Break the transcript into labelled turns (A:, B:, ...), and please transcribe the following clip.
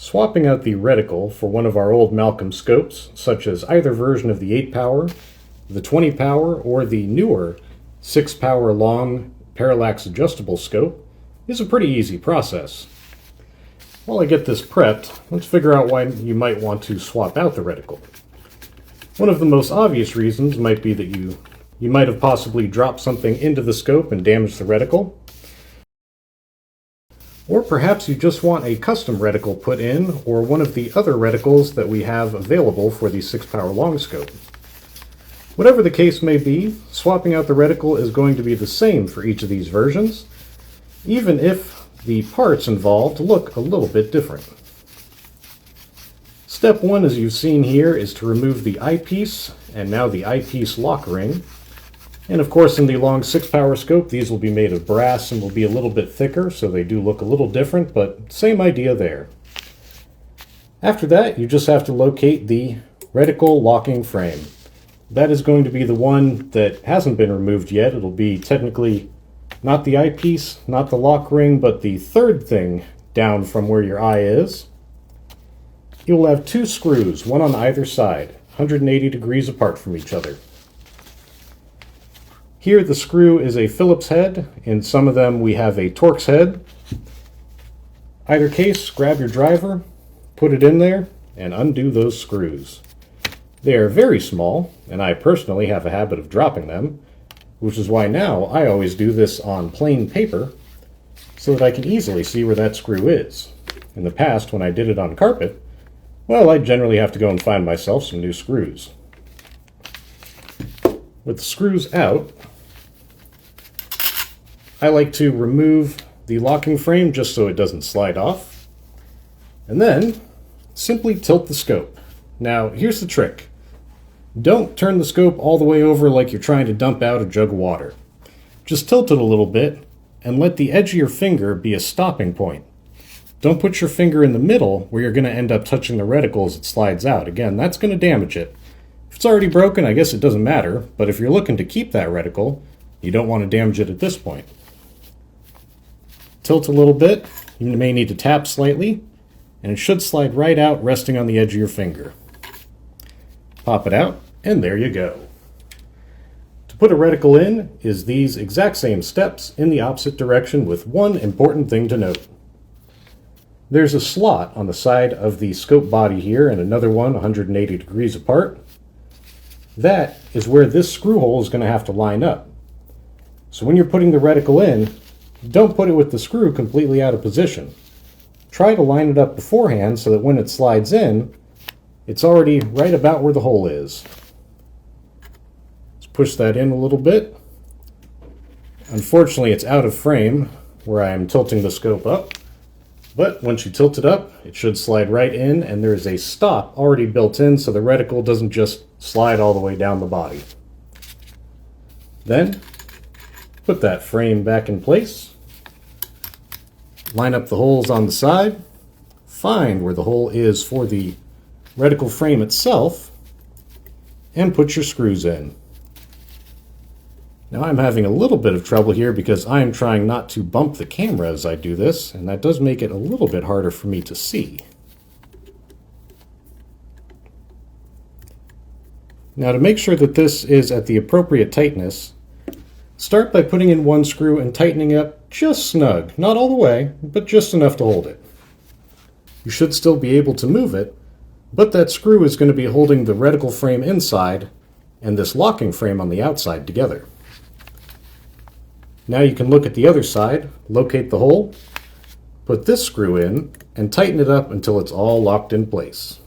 A: Swapping out the reticle for one of our old Malcolm scopes, such as either version of the 8 power, the 20 power, or the newer 6 power Long Parallax-Adjustable scope, is a pretty easy process. While I get this prepped, let's figure out why you might want to swap out the reticle. One of the most obvious reasons might be that you might have possibly dropped something into the scope and damaged the reticle. Or perhaps you just want a custom reticle put in, or one of the other reticles that we have available for the 6 power long scope. Whatever the case may be, swapping out the reticle is going to be the same for each of these versions, even if the parts involved look a little bit different. Step 1, as you've seen here, is to remove the eyepiece, and now the eyepiece lock ring. And of course, in the long 6 power scope, these will be made of brass and will be a little bit thicker, so they do look a little different, but same idea there. After that, you just have to locate the reticle locking frame. That is going to be the one that hasn't been removed yet. It'll be technically not the eyepiece, not the lock ring, but the third thing down from where your eye is. You will have 2 screws, one on either side, 180 degrees apart from each other. Here the screw is a Phillips head. In some of them we have a Torx head. Either case, grab your driver, put it in there, and undo those screws. They are very small, and I personally have a habit of dropping them, which is why now I always do this on plain paper so that I can easily see where that screw is. In the past, when I did it on carpet, well, I'd generally have to go and find myself some new screws. With the screws out, I like to remove the locking frame just so it doesn't slide off, and then simply tilt the scope. Now, here's the trick. Don't turn the scope all the way over like you're trying to dump out a jug of water. Just tilt it a little bit and let the edge of your finger be a stopping point. Don't put your finger in the middle where you're going to end up touching the reticle as it slides out. Again, that's going to damage it. If it's already broken, I guess it doesn't matter, but if you're looking to keep that reticle, you don't want to damage it at this point. Tilt a little bit, you may need to tap slightly, and it should slide right out resting on the edge of your finger. Pop it out, and there you go. To put a reticle in is these exact same steps in the opposite direction with one important thing to note. There's a slot on the side of the scope body here and another one 180 degrees apart. That is where this screw hole is going to have to line up. So when you're putting the reticle in, don't put it with the screw completely out of position. Try to line it up beforehand so that when it slides in, it's already right about where the hole is. Let's push that in a little bit. Unfortunately, it's out of frame where I am tilting the scope up, but once you tilt it up, it should slide right in, and there is a stop already built in so the reticle doesn't just slide all the way down the body. Then, put that frame back in place. Line up the holes on the side, find where the hole is for the reticle frame itself, and put your screws in. Now I'm having a little bit of trouble here because I am trying not to bump the camera as I do this, and that does make it a little bit harder for me to see. Now to make sure that this is at the appropriate tightness, start by putting in one screw and tightening up just snug, not all the way, but just enough to hold it. You should still be able to move it, but that screw is going to be holding the reticle frame inside and this locking frame on the outside together. Now you can look at the other side, locate the hole, put this screw in, and tighten it up until it's all locked in place.